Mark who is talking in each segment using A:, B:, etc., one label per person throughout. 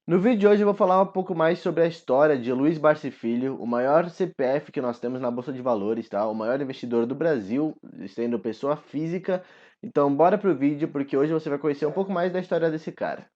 A: No vídeo de hoje eu vou falar um pouco mais sobre a história de Luiz Barsi Filho, o maior CPF que nós temos na Bolsa de Valores, tá? O maior investidor do Brasil, sendo pessoa física. Então bora pro vídeo, porque hoje você vai conhecer um pouco mais da história desse cara.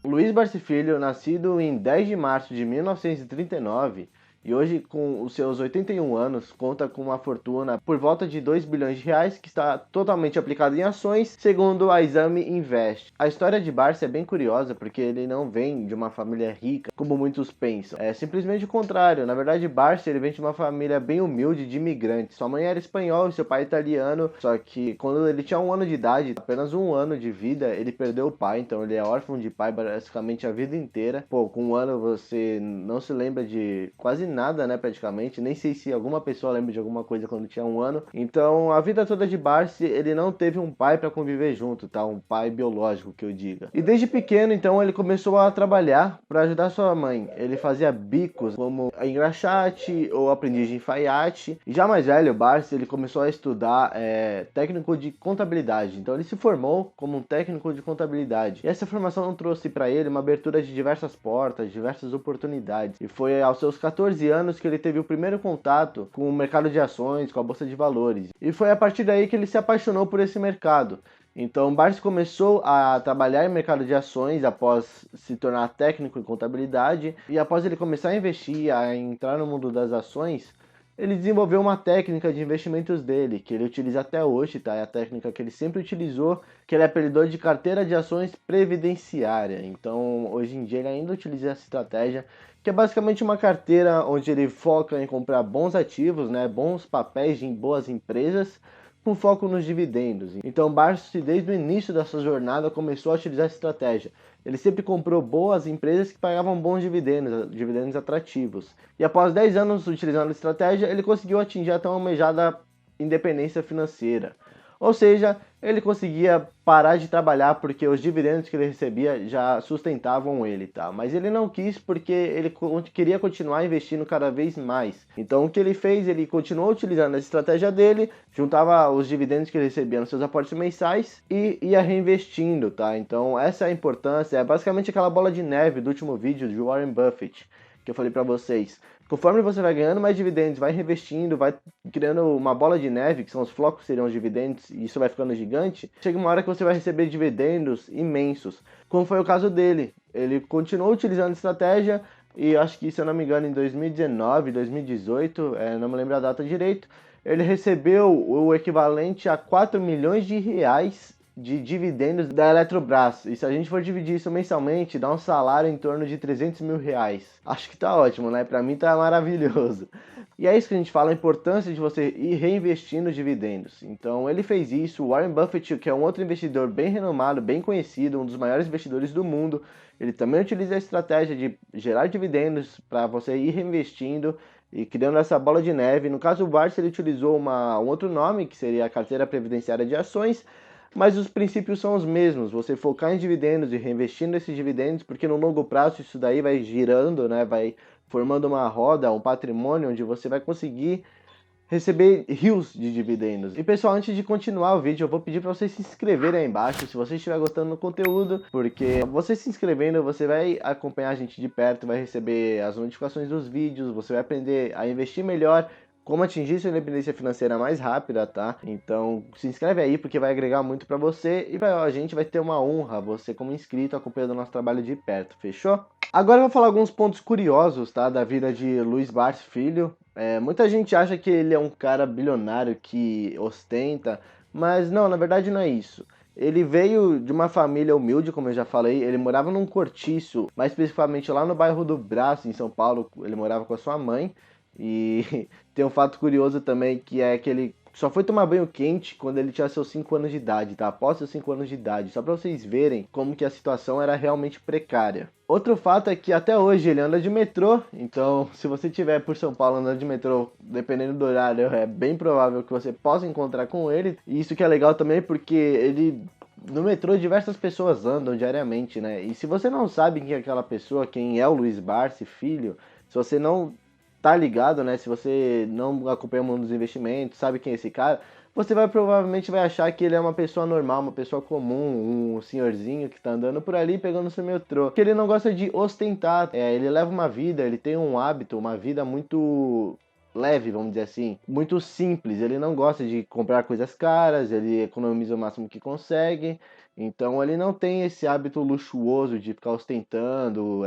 A: Luiz Barsi Filho, nascido em 10 de março de 1939, e hoje com os seus 81 anos, conta com uma fortuna por volta de 2 bilhões de reais, que está totalmente aplicada em ações, segundo a Exame Invest. A história de Barsi é bem curiosa, porque ele não vem de uma família rica, como muitos pensam. É simplesmente o contrário. Na verdade, Barsi ele vem de uma família bem humilde de imigrantes. Sua mãe era espanhola e seu pai italiano, só que quando ele tinha 1 ano de idade, apenas 1 ano de vida, ele perdeu o pai, então ele é órfão de pai basicamente a vida inteira. Pô, com 1 ano você não se lembra de quase nada, né, praticamente. Nem sei se alguma pessoa lembra de alguma coisa quando tinha 1 ano. Então, a vida toda de Barsi, ele não teve um pai para conviver junto, tá? Um pai biológico, que eu diga. E desde pequeno, então, ele começou a trabalhar para ajudar sua mãe. Ele fazia bicos como engraxate ou aprendiz de alfaiate. E já mais velho, Barsi, ele começou a estudar técnico de contabilidade. Então, ele se formou como um técnico de contabilidade. E essa formação trouxe para ele uma abertura de diversas portas, diversas oportunidades. E foi aos seus 14 anos que ele teve o primeiro contato com o mercado de ações, com a bolsa de valores. E foi a partir daí que ele se apaixonou por esse mercado. Então, Barsi começou a trabalhar em mercado de ações após se tornar técnico em contabilidade, e após ele começar a investir, a entrar no mundo das ações, ele desenvolveu uma técnica de investimentos dele, que ele utiliza até hoje, tá? É a técnica que ele sempre utilizou, que ele apelidou de carteira de ações previdenciária. Então, hoje em dia ele ainda utiliza essa estratégia, que é basicamente uma carteira onde ele foca em comprar bons ativos, né? Bons papéis de boas empresas, com foco nos dividendos. Então, Barsi, desde o início da sua jornada, começou a utilizar essa estratégia. Ele sempre comprou boas empresas que pagavam bons dividendos, dividendos atrativos. E após 10 anos utilizando a estratégia, ele conseguiu atingir a tão almejada independência financeira. Ou seja, ele conseguia parar de trabalhar porque os dividendos que ele recebia já sustentavam ele, tá? Mas ele não quis porque ele queria continuar investindo cada vez mais. Então o que ele fez? Ele continuou utilizando a estratégia dele, juntava os dividendos que ele recebia nos seus aportes mensais e ia reinvestindo, tá? Então essa é a importância, é basicamente aquela bola de neve do último vídeo de Warren Buffett, que eu falei para vocês. Conforme você vai ganhando mais dividendos, vai reinvestindo, vai criando uma bola de neve, que são os flocos que seriam os dividendos, e isso vai ficando gigante, chega uma hora que você vai receber dividendos imensos, como foi o caso dele. Ele continuou utilizando a estratégia, e acho que, se eu não me engano, em 2019, 2018, não me lembro a data direito, ele recebeu o equivalente a 4 milhões de reais de dividendos da Eletrobras. E se a gente for dividir isso mensalmente, dá um salário em torno de 300 mil reais. Acho que tá ótimo, né? Pra mim tá maravilhoso. E é isso que a gente fala, a importância de você ir reinvestindo os dividendos. Então ele fez isso. O Warren Buffett, que é um outro investidor bem renomado, bem conhecido, um dos maiores investidores do mundo, ele também utiliza a estratégia de gerar dividendos para você ir reinvestindo e criando essa bola de neve. No caso, o Barsi ele utilizou um outro nome, que seria a carteira previdenciária de ações, mas os princípios são os mesmos. Você focar em dividendos e reinvestindo esses dividendos, porque no longo prazo isso daí vai girando, né? Vai formando uma roda, um patrimônio onde você vai conseguir receber rios de dividendos. E pessoal, antes de continuar o vídeo, eu vou pedir para vocês se inscreverem aí embaixo, se você estiver gostando do conteúdo, porque você se inscrevendo, você vai acompanhar a gente de perto, vai receber as notificações dos vídeos, você vai aprender a investir melhor, como atingir sua independência financeira mais rápida, tá? Então se inscreve aí porque vai agregar muito para você e a gente vai ter uma honra, você como inscrito, acompanhando o nosso trabalho de perto, fechou? Agora eu vou falar alguns pontos curiosos, tá, da vida de Luiz Barsi Filho. Muita gente acha que ele é um cara bilionário que ostenta, mas não, na verdade não é isso. Ele veio de uma família humilde, como eu já falei, ele morava num cortiço, mais especificamente lá no bairro do Brás, em São Paulo, ele morava com a sua mãe. E tem um fato curioso também, que é que ele só foi tomar banho quente quando ele tinha seus 5 anos de idade, tá? Após seus 5 anos de idade, só para vocês verem como que a situação era realmente precária. Outro fato é que até hoje ele anda de metrô, então se você estiver por São Paulo andando de metrô, dependendo do horário, é bem provável que você possa encontrar com ele. E isso que é legal também, porque ele no metrô diversas pessoas andam diariamente, né? E se você não sabe quem é aquela pessoa, quem é o Luiz Barsi Filho, se você não tá ligado, né? Se você não acompanha o mundo dos investimentos, sabe quem é esse cara, você provavelmente vai achar que ele é uma pessoa normal, uma pessoa comum, um senhorzinho que tá andando por ali pegando seu metrô. Que ele não gosta de ostentar, ele leva uma vida, ele tem um hábito, uma vida muito leve, vamos dizer assim, muito simples. Ele não gosta de comprar coisas caras, ele economiza o máximo que consegue. Então ele não tem esse hábito luxuoso de ficar ostentando,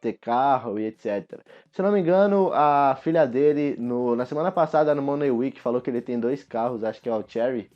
A: ter carro e etc. Se eu não me engano, a filha dele, na semana passada no Money Week, falou que ele tem 2 carros, acho que é o Cherry.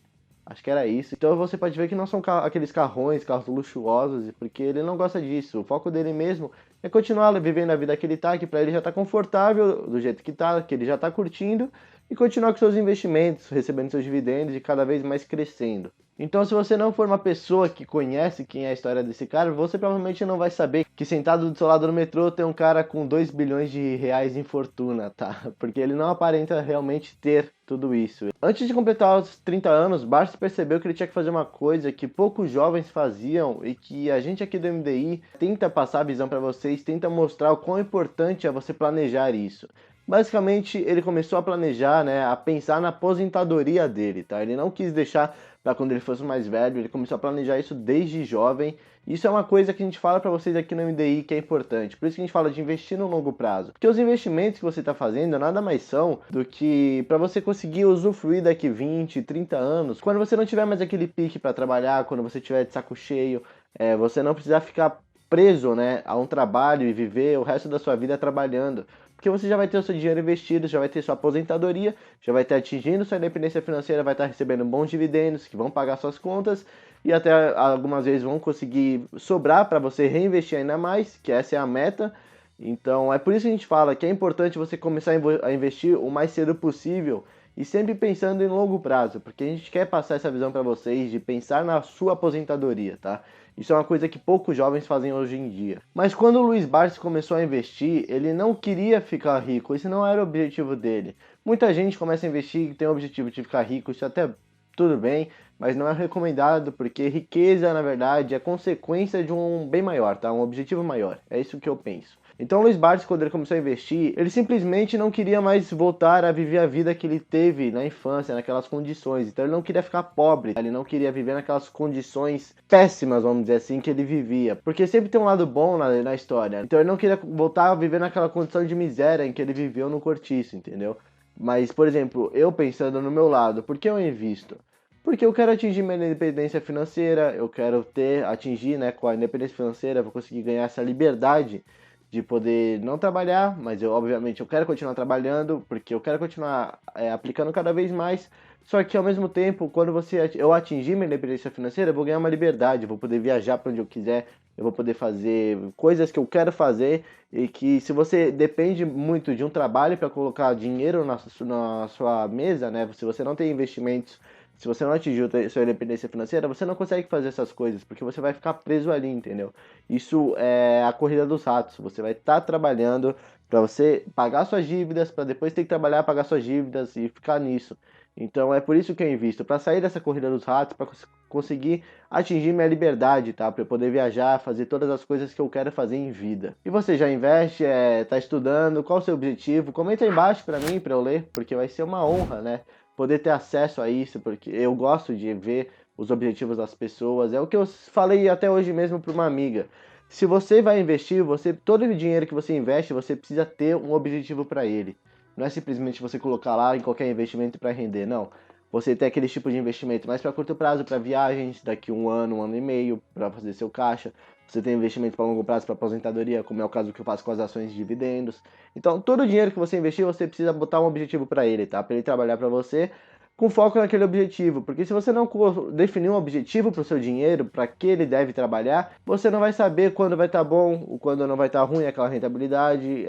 A: Acho que era isso. Então você pode ver que não são aqueles carros luxuosos, porque ele não gosta disso. O foco dele mesmo é continuar vivendo a vida que ele tá, que pra ele já tá confortável do jeito que tá, que ele já tá curtindo, e continuar com seus investimentos, recebendo seus dividendos e cada vez mais crescendo. Então, se você não for uma pessoa que conhece quem é a história desse cara, você provavelmente não vai saber que sentado do seu lado no metrô tem um cara com 2 bilhões de reais em fortuna, tá? Porque ele não aparenta realmente ter tudo isso. Antes de completar os 30 anos, Barsi percebeu que ele tinha que fazer uma coisa que poucos jovens faziam e que a gente aqui do MDI tenta passar a visão para vocês, tenta mostrar o quão importante é você planejar isso. Basicamente, ele começou a planejar, né, a pensar na aposentadoria dele, tá? Ele não quis deixar para quando ele fosse mais velho, ele começou a planejar isso desde jovem. Isso é uma coisa que a gente fala para vocês aqui no MDI que é importante. Por isso que a gente fala de investir no longo prazo. Porque os investimentos que você está fazendo nada mais são do que para você conseguir usufruir daqui 20, 30 anos, quando você não tiver mais aquele pique para trabalhar, quando você tiver de saco cheio, você não precisar ficar preso, né, a um trabalho e viver o resto da sua vida trabalhando. Porque você já vai ter o seu dinheiro investido, já vai ter sua aposentadoria, já vai estar atingindo sua independência financeira, vai estar recebendo bons dividendos que vão pagar suas contas e até algumas vezes vão conseguir sobrar para você reinvestir ainda mais, que essa é a meta. Então é por isso que a gente fala que é importante você começar a investir o mais cedo possível e sempre pensando em longo prazo, porque a gente quer passar essa visão para vocês de pensar na sua aposentadoria, tá? Isso é uma coisa que poucos jovens fazem hoje em dia. Mas quando o Luiz Barsi começou a investir, ele não queria ficar rico, esse não era o objetivo dele. Muita gente começa a investir e tem o objetivo de ficar rico, isso até tudo bem, mas não é recomendado porque riqueza, na verdade, é consequência de um bem maior, tá? Um objetivo maior, é isso que eu penso. Então o Luiz Barsi, quando ele começou a investir, ele simplesmente não queria mais voltar a viver a vida que ele teve na infância, naquelas condições. Então ele não queria ficar pobre, ele não queria viver naquelas condições péssimas, vamos dizer assim, que ele vivia. Porque sempre tem um lado bom na história. Então ele não queria voltar a viver naquela condição de miséria em que ele viveu no cortiço, entendeu? Mas, por exemplo, eu pensando no meu lado, por que eu invisto? Porque eu quero atingir minha independência financeira, eu quero atingir, né, com a independência financeira, vou conseguir ganhar essa liberdade de poder não trabalhar, mas obviamente eu quero continuar trabalhando, porque eu quero continuar aplicando cada vez mais, só que ao mesmo tempo, quando eu atingir minha independência financeira, eu vou ganhar uma liberdade, eu vou poder viajar para onde eu quiser, eu vou poder fazer coisas que eu quero fazer, e que se você depende muito de um trabalho para colocar dinheiro na sua mesa, né, se você não tem investimentos, se você não atingiu a sua independência financeira, você não consegue fazer essas coisas, porque você vai ficar preso ali, entendeu? Isso é a corrida dos ratos. Você vai estar trabalhando para você pagar suas dívidas, para depois ter que trabalhar, pagar suas dívidas e ficar nisso. Então é por isso que eu invisto, para sair dessa corrida dos ratos, para conseguir atingir minha liberdade, tá? Para eu poder viajar, fazer todas as coisas que eu quero fazer em vida. E você já investe, tá estudando, qual o seu objetivo? Comenta aí embaixo para mim, para eu ler, porque vai ser uma honra, né? Poder ter acesso a isso, porque eu gosto de ver os objetivos das pessoas. É o que eu falei até hoje mesmo para uma amiga. Se você vai investir, todo o dinheiro que você investe, você precisa ter um objetivo para ele. Não é simplesmente você colocar lá em qualquer investimento para render, não. Você tem aquele tipo de investimento mais para curto prazo, para viagens, daqui um ano e meio, para fazer seu caixa. Você tem investimento para longo prazo, para aposentadoria, como é o caso que eu faço com as ações de dividendos. Então, todo o dinheiro que você investir, você precisa botar um objetivo para ele, tá? Para ele trabalhar para você com foco naquele objetivo. Porque se você não definir um objetivo para o seu dinheiro, para que ele deve trabalhar, você não vai saber quando vai estar bom, ou quando não vai estar ruim aquela rentabilidade,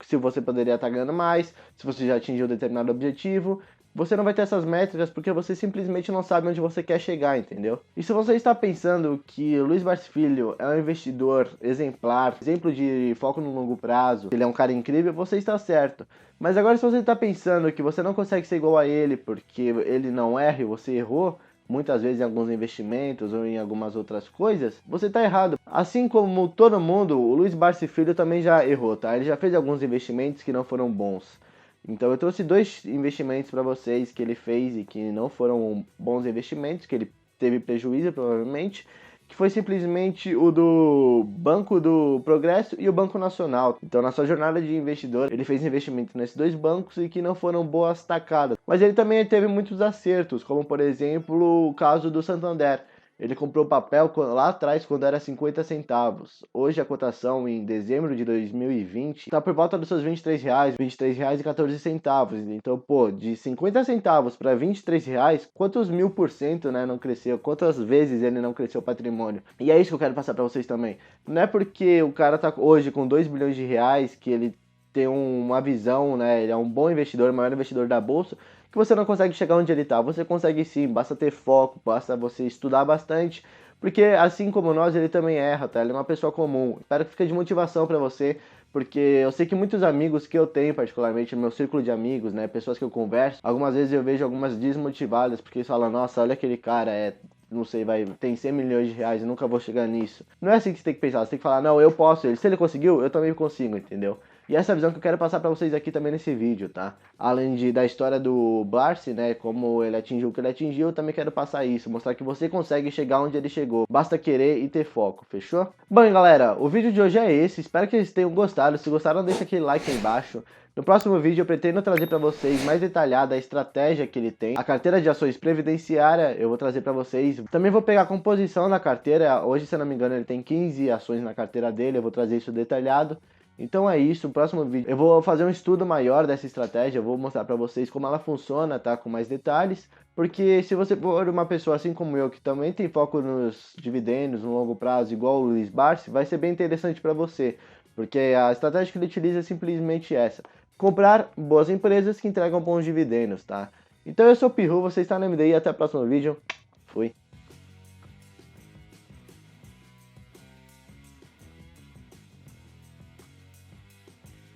A: se você poderia estar ganhando mais, se você já atingiu determinado objetivo. Você não vai ter essas métricas porque você simplesmente não sabe onde você quer chegar, entendeu? E se você está pensando que o Luiz Barsi Filho é um investidor exemplar, exemplo de foco no longo prazo, ele é um cara incrível, você está certo. Mas agora se você está pensando que você não consegue ser igual a ele porque ele não erra e você errou, muitas vezes em alguns investimentos ou em algumas outras coisas, você está errado. Assim como todo mundo, o Luiz Barsi Filho também já errou, tá? Ele já fez alguns investimentos que não foram bons. Então eu trouxe dois investimentos para vocês que ele fez e que não foram bons investimentos, que ele teve prejuízo provavelmente, que foi simplesmente o do Banco do Progresso e o Banco Nacional. Então, na sua jornada de investidor, ele fez investimento nesses dois bancos e que não foram boas tacadas. Mas ele também teve muitos acertos, como por exemplo o caso do Santander. Ele comprou papel lá atrás quando era 50 centavos. Hoje a cotação em dezembro de 2020 está por volta dos seus R$ 23, R$ 23,14. Então, pô, de 50 centavos para R$ 23, quantos 1000%, né, não cresceu? Quantas vezes ele não cresceu o patrimônio? E é isso que eu quero passar para vocês também. Não é porque o cara tá hoje com 2 bilhões de reais que ele tem uma visão, né, ele é um bom investidor, o maior investidor da bolsa, que você não consegue chegar onde ele está. Você consegue sim, basta ter foco, basta você estudar bastante, porque assim como nós, ele também erra, tá? Ele é uma pessoa comum. Espero que fique de motivação para você, porque eu sei que muitos amigos que eu tenho, particularmente no meu círculo de amigos, né, pessoas que eu converso, algumas vezes eu vejo algumas desmotivadas, porque eles falam, nossa, olha aquele cara, não sei, tem 100 milhões de reais, eu nunca vou chegar nisso. Não é assim que você tem que pensar, você tem que falar, não, eu posso, se ele conseguiu, eu também consigo, entendeu? E essa é a visão que eu quero passar para vocês aqui também nesse vídeo, tá? Além da história do Barsi, né, como ele atingiu o que ele atingiu, eu também quero passar isso, mostrar que você consegue chegar onde ele chegou. Basta querer e ter foco, fechou? Bom, galera, o vídeo de hoje é esse, espero que eles tenham gostado. Se gostaram, deixa aquele like aí embaixo. No próximo vídeo eu pretendo trazer para vocês mais detalhada a estratégia que ele tem, a carteira de ações previdenciária eu vou trazer para vocês. Também vou pegar a composição da carteira, hoje se eu não me engano ele tem 15 ações na carteira dele, eu vou trazer isso detalhado. Então é isso, no próximo vídeo eu vou fazer um estudo maior dessa estratégia, eu vou mostrar para vocês como ela funciona, tá, com mais detalhes, porque se você for uma pessoa assim como eu, que também tem foco nos dividendos no longo prazo, igual o Luiz Barsi, vai ser bem interessante para você, porque a estratégia que ele utiliza é simplesmente essa, comprar boas empresas que entregam bons dividendos, tá? Então eu sou o Pirru, você está no MDI, até o próximo vídeo, fui!